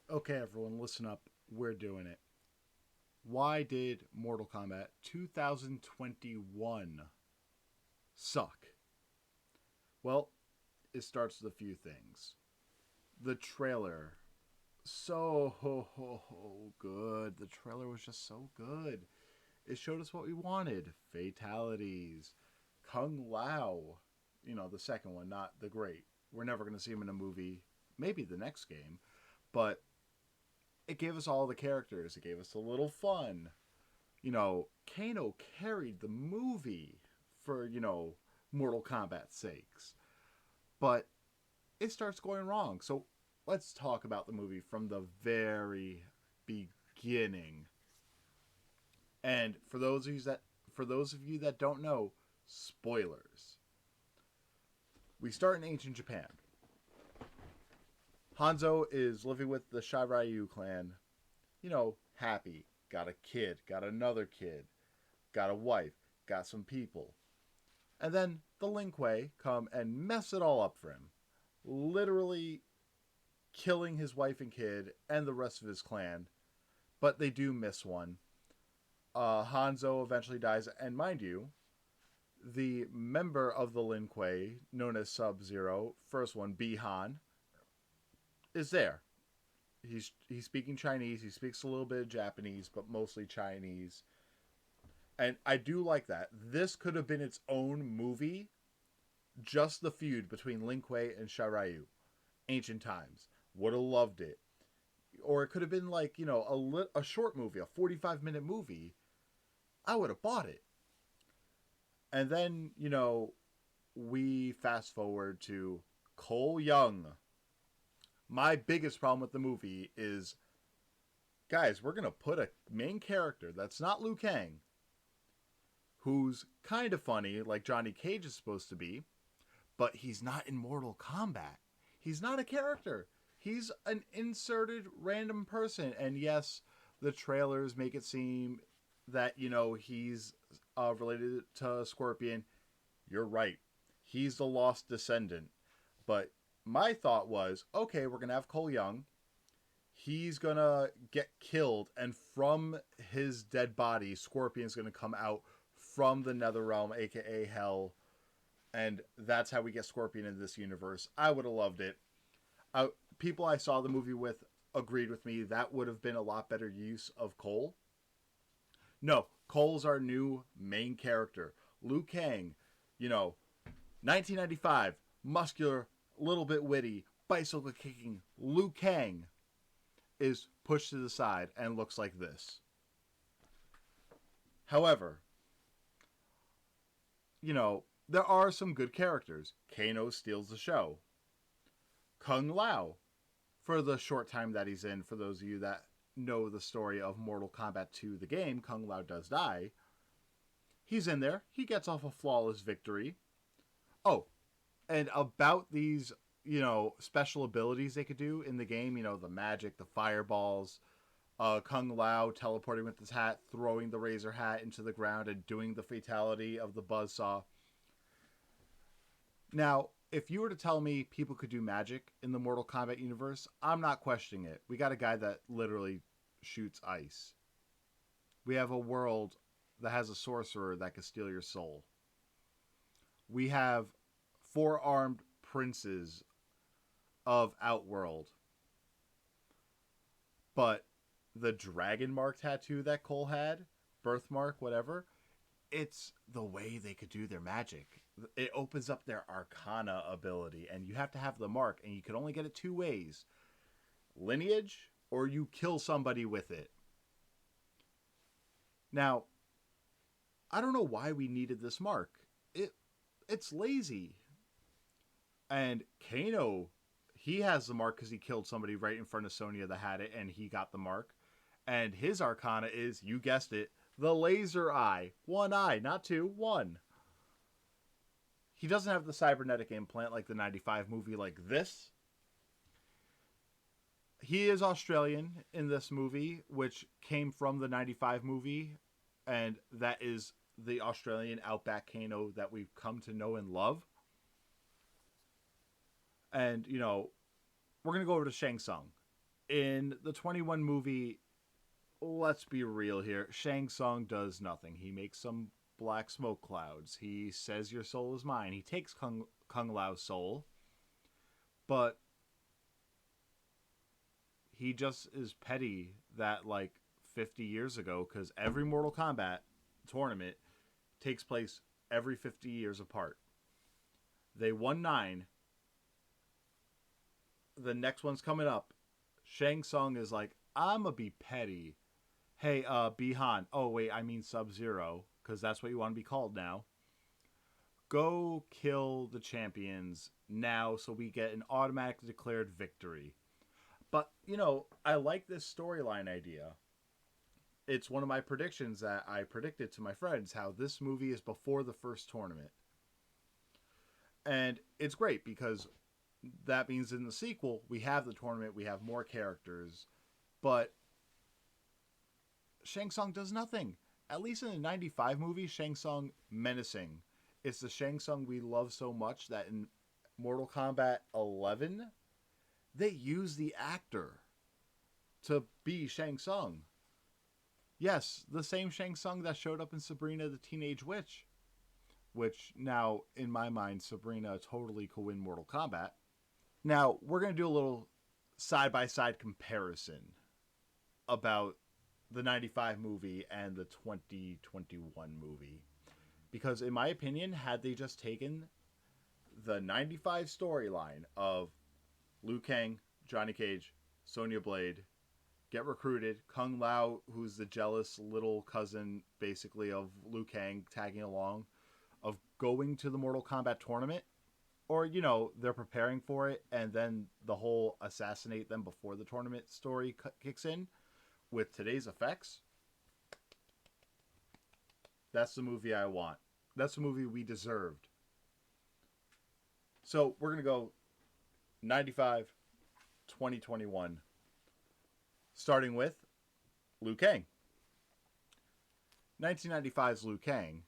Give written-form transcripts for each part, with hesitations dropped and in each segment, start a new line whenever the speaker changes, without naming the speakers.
Okay, everyone, listen up. We're doing it. Why did Mortal Kombat 2021 suck? Well, it starts with a few things. The trailer. So good. The trailer was just so good. It showed us what we wanted fatalities. Kung Lao. The second one, not the great. We're never going to see him in a movie. Maybe the next game. But it gave us all the characters. It gave us a little fun. Kano carried the movie for, Mortal Kombat's sakes. But it starts going wrong. So let's talk about the movie from the very beginning. And for those of you that don't know, spoilers. We start in ancient Japan. Hanzo is living with the Shiryu clan, happy. Got a kid, got another kid, got a wife, got some people. And then the Lin Kuei come and mess it all up for him. Literally killing his wife and kid and the rest of his clan. But they do miss one. Hanzo eventually dies, and mind you, the member of the Lin Kuei, known as Sub-Zero, first one, Bi-Han, is there. He's speaking Chinese. He speaks a little bit of Japanese, but mostly Chinese. And I do like that. This could have been its own movie, just the feud between Lin Kuei and Shiryu. Ancient times. Would have loved it. Or it could have been like, a short movie, a 45-minute movie. I would have bought it. And then, we fast forward to Cole Young. My biggest problem with the movie is, guys, we're going to put a main character that's not Liu Kang, who's kind of funny, like Johnny Cage is supposed to be, but he's not in Mortal Kombat. He's not a character. He's an inserted random person. And yes, the trailers make it seem that, he's related to Scorpion. You're right. He's the lost descendant. But my thought was, okay, we're going to have Cole Young. He's going to get killed. And from his dead body, Scorpion's going to come out from the Netherrealm, a.k.a. Hell. And that's how we get Scorpion in this universe. I would have loved it. People I saw the movie with agreed with me. That would have been a lot better use of Cole. No, Cole's our new main character. Liu Kang, 1995, muscular, little bit witty, bicycle kicking Liu Kang is pushed to the side and looks like this. However, there are some good characters. Kano steals the show. Kung Lao, for the short time that he's in, for those of you that know the story of Mortal Kombat 2, the game, Kung Lao does die. He's in there. He gets off a flawless victory. Oh, and about these, special abilities they could do in the game, the magic, the fireballs, Kung Lao teleporting with his hat, throwing the razor hat into the ground, and doing the fatality of the buzzsaw. Now, if you were to tell me people could do magic in the Mortal Kombat universe, I'm not questioning it. We got a guy that literally shoots ice. We have a world that has a sorcerer that can steal your soul. We have four-armed princes of Outworld. But the dragon mark tattoo that Cole had, birthmark, whatever, it's the way they could do their magic. It opens up their arcana ability, and you have to have the mark, and you can only get it two ways. Lineage, or you kill somebody with it. Now, I don't know why we needed this mark. It's lazy. And Kano, he has the mark because he killed somebody right in front of Sonya that had it, and he got the mark. And his arcana is, you guessed it, the laser eye. One eye, not two, one. He doesn't have the cybernetic implant like the 95 movie like this. He is Australian in this movie, which came from the 95 movie. And that is the Australian Outback Kano that we've come to know and love. And, we're going to go over to Shang Tsung. In the 21 movie, let's be real here. Shang Tsung does nothing. He makes some black smoke clouds. He says your soul is mine. He takes Kung Lao's soul, but he just is petty that like 50 years ago, because every Mortal Kombat tournament takes place every 50 years apart. They won 9. The next one's coming up. Shang Tsung is like, I'm gonna be petty. Hey, Bihan. Oh, wait, I mean Sub-Zero, because that's what you want to be called now. Go kill the champions now so we get an automatic declared victory. But, I like this storyline idea. It's one of my predictions that I predicted to my friends, how this movie is before the first tournament. And it's great because that means in the sequel, we have the tournament, we have more characters, but Shang Tsung does nothing. At least in the 95 movie, Shang Tsung menacing. It's the Shang Tsung we love so much that in Mortal Kombat 11, they use the actor to be Shang Tsung. Yes, the same Shang Tsung that showed up in Sabrina the Teenage Witch. Which now, in my mind, Sabrina totally could win Mortal Kombat. Now, we're going to do a little side-by-side comparison about the 95 movie and the 2021 movie. Because in my opinion, had they just taken the 95 storyline of Liu Kang, Johnny Cage, Sonya Blade, get recruited, Kung Lao, who's the jealous little cousin basically of Liu Kang, tagging along, of going to the Mortal Kombat tournament, or, they're preparing for it, and then the whole assassinate them before the tournament story kicks in with today's effects, that's the movie I want. That's the movie we deserved. So we're going to go 95, 2021, starting with Liu Kang. 1995's Liu Kang,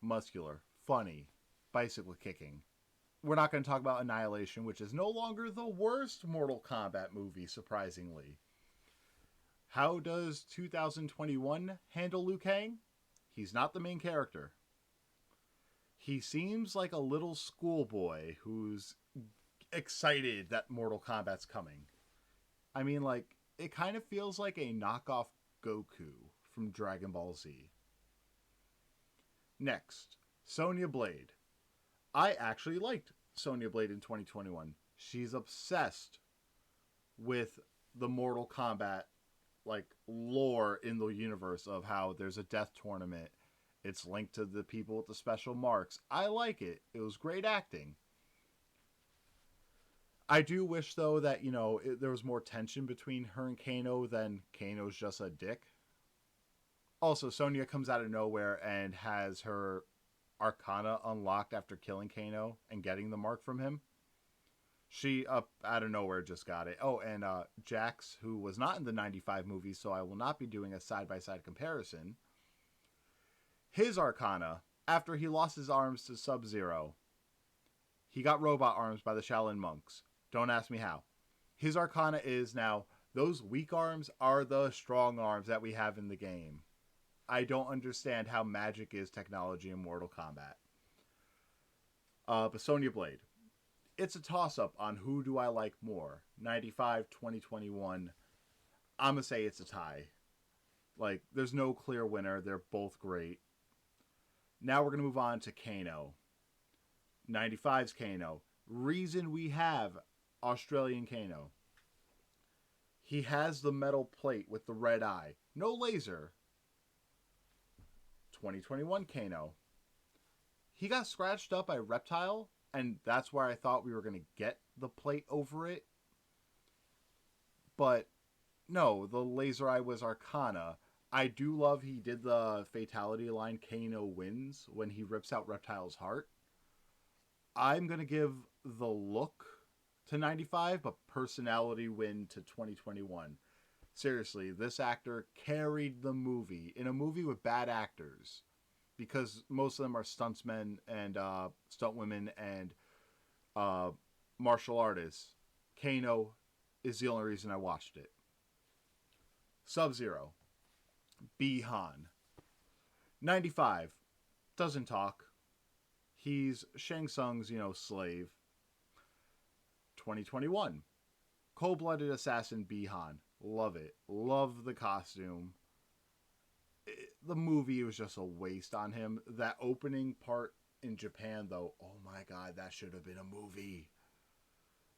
muscular, funny, bicycle kicking. We're not going to talk about Annihilation, which is no longer the worst Mortal Kombat movie, surprisingly. How does 2021 handle Liu Kang? He's not the main character. He seems like a little schoolboy who's excited that Mortal Kombat's coming. I mean, it kind of feels like a knockoff Goku from Dragon Ball Z. Next, Sonya Blade. I actually liked Sonya Blade in 2021. She's obsessed with the Mortal Kombat lore in the universe of how there's a death tournament. It's linked to the people with the special marks. I like it. It was great acting. I do wish, though, that, there was more tension between her and Kano than Kano's just a dick. Also, Sonya comes out of nowhere and has her Arcana unlocked after killing Kano and getting the mark from him. She, up out of nowhere, just got it. Oh, and Jax, who was not in the 95 movie, so I will not be doing a side-by-side comparison. His Arcana, after he lost his arms to Sub-Zero, he got robot arms by the Shaolin monks. Don't ask me how. His Arcana is now, those weak arms are the strong arms that we have in the game. I don't understand how magic is technology in Mortal Kombat. But Sonya Blade. It's a toss-up on who do I like more. 95, 2021. I'm going to say it's a tie. There's no clear winner. They're both great. Now we're going to move on to Kano. 95's Kano. Reason we have Australian Kano. He has the metal plate with the red eye. No laser. 2021 Kano. He got scratched up by Reptile, and that's where I thought we were going to get the plate over it. But no, the laser eye was Arcana. I do love he did the fatality line, Kano wins, when he rips out Reptile's heart. I'm going to give the look to 95, but personality win to 2021. Seriously, this actor carried the movie in a movie with bad actors, because most of them are stuntsmen and stuntwomen and martial artists. Kano is the only reason I watched it. Sub-Zero. Bi-Han. 95. Doesn't talk. He's Shang Tsung's, slave. 2021. Cold-blooded assassin Bi-Han. Love it. Love the costume. The movie was just a waste on him. That opening part in Japan, though, oh my god, that should have been a movie.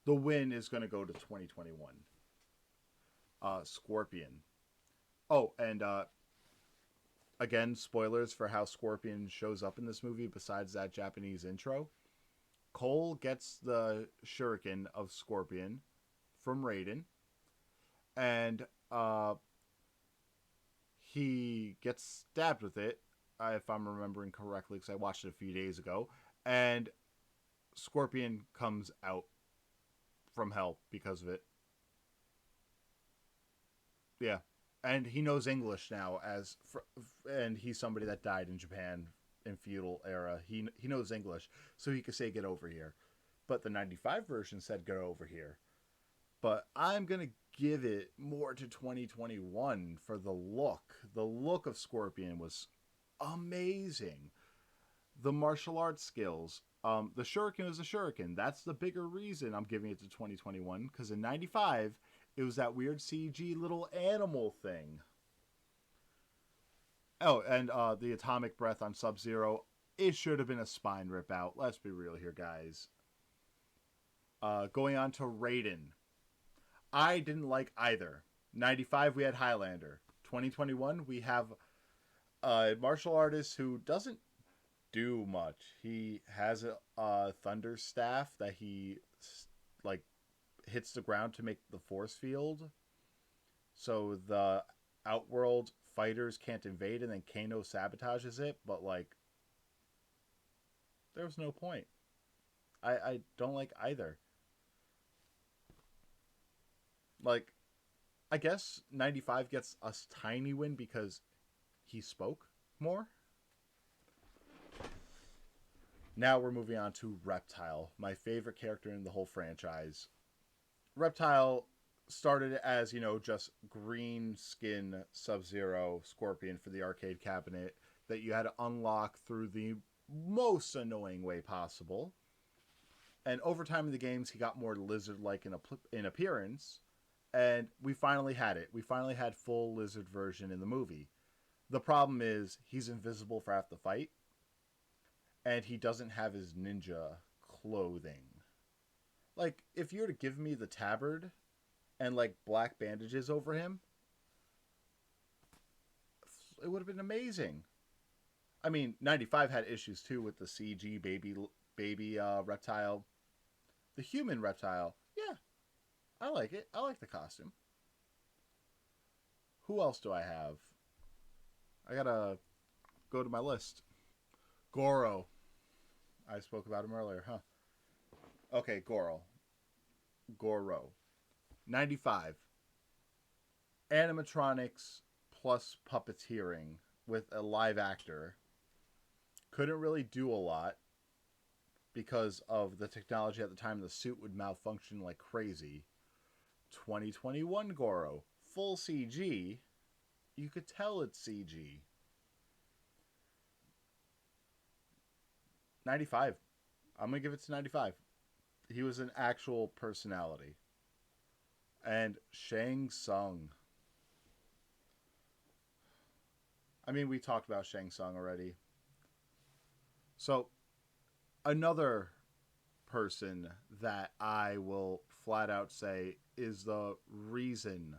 The win is going to go to 2021. Scorpion. Oh, and again, spoilers for how Scorpion shows up in this movie besides that Japanese intro. Cole gets the shuriken of Scorpion from Raiden, and he gets stabbed with it, if I'm remembering correctly, because I watched it a few days ago, and Scorpion comes out from hell because of it. Yeah. And he knows English now, and he's somebody that died in Japan in feudal era. He knows English, so he could say "get over here." But the 95 version said "get over here." But I'm gonna give it more to 2021 for the look. The look of Scorpion was amazing. The martial arts skills. The shuriken was a shuriken. That's the bigger reason I'm giving it to 2021, because in 95 it was that weird CG little animal thing. Oh, and the atomic breath on Sub-Zero. It should have been a spine rip out. Let's be real here, guys. Going on to Raiden. I didn't like either. 95, we had Highlander. 2021, we have a martial artist who doesn't do much. He has a thunder staff that he hits the ground to make the force field, so the outworld fighters can't invade, and then Kano sabotages it. But there was no point. I don't like either. I guess 95 gets a tiny win because he spoke more. Now we're moving on to Reptile, my favorite character in the whole franchise. Reptile started as, just green skin Sub-Zero Scorpion for the arcade cabinet that you had to unlock through the most annoying way possible. And over time in the games, he got more lizard-like in appearance. And we finally had it. We finally had full lizard version in the movie. The problem is he's invisible for half the fight. And he doesn't have his ninja clothing. If you were to give me the tabard and black bandages over him, it would have been amazing. I mean, 95 had issues too with the CG baby Reptile. The human Reptile, yeah, I like it. I like the costume. Who else do I have? I gotta go to my list. Goro. I spoke about him earlier, huh? Okay, Goro. 95. Animatronics plus puppeteering with a live actor. Couldn't really do a lot because of the technology at the time. The suit would malfunction like crazy. 2021 Goro. Full CG. You could tell it's CG. 95. I'm going to give it to 95. He was an actual personality. And Shang Tsung. I mean, we talked about Shang Tsung already. So, another person that I will flat out say is the reason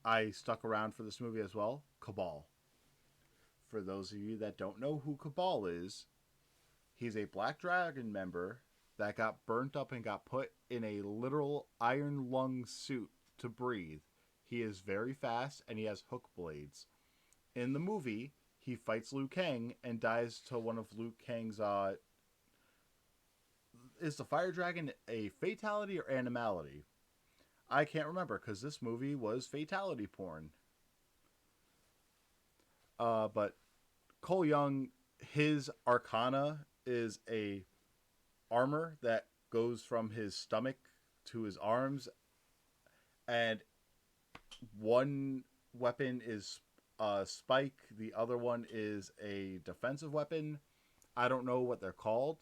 I stuck around for this movie as well, Cabal. For those of you that don't know who Cabal is, he's a Black Dragon member that got burnt up and got put in a literal iron lung suit to breathe. He is very fast and he has hook blades. In the movie, he fights Liu Kang and dies to one of Liu Kang's is the fire dragon a fatality or animality? I can't remember because this movie was fatality porn. But Cole Young, his arcana is a armor that goes from his stomach to his arms, and one weapon is a spike, the other one is a defensive weapon. I don't know what they're called.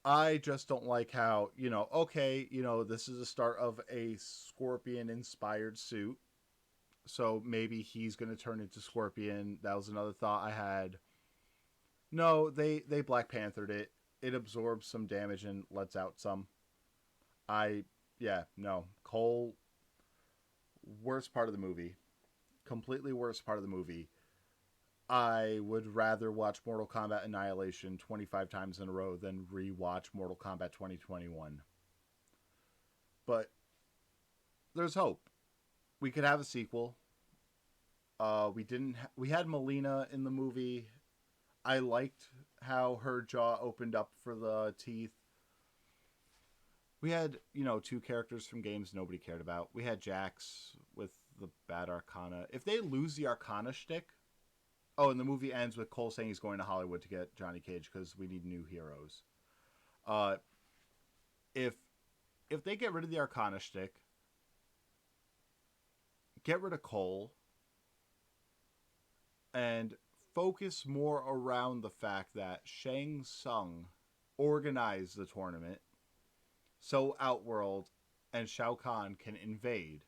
I just don't like how, okay, this is the start of a Scorpion inspired suit. So maybe he's going to turn into Scorpion. That was another thought I had. No, they Black Panthered it. It absorbs some damage and lets out some. I yeah, no. Cole, worst part of the movie. Completely worst part of the movie. I would rather watch Mortal Kombat Annihilation 25 times in a row than rewatch Mortal Kombat 2021. But there's hope. We could have a sequel. We didn't. We had Melina in the movie. I liked how her jaw opened up for the teeth. We had, two characters from games nobody cared about. We had Jax with the bad Arcana. If they lose the Arcana shtick, oh, and the movie ends with Cole saying he's going to Hollywood to get Johnny Cage because we need new heroes. Uh, if they get rid of the Arcana shtick, get rid of Cole, and focus more around the fact that Shang Tsung organized the tournament so Outworld and Shao Kahn can invade.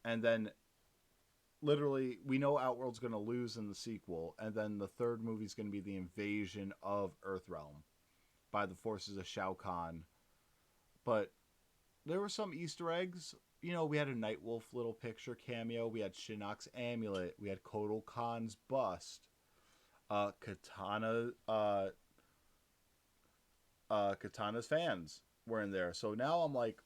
And then literally we know Outworld's going to lose in the sequel, and then the third movie is going to be the invasion of Earthrealm by the forces of Shao Kahn. But there were some Easter eggs. We had a Nightwolf little picture cameo. We had Shinnok's amulet. We had Kotal Khan's bust. Katana's fans were in there. So now I'm like,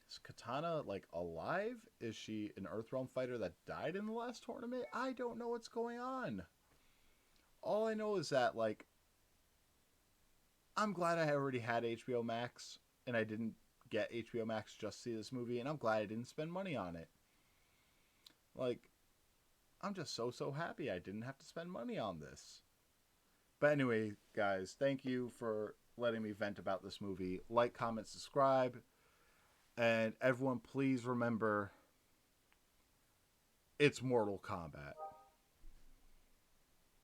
is Katana alive? Is she an Earthrealm fighter that died in the last tournament? I don't know what's going on. All I know is that I'm glad I already had HBO Max and I didn't get HBO Max just to see this movie, and I'm glad I didn't spend money on it. I'm just so happy I didn't have to spend money on this. But anyway, guys, thank you for letting me vent about this movie. Like, comment, subscribe. And everyone, please remember, it's Mortal Kombat.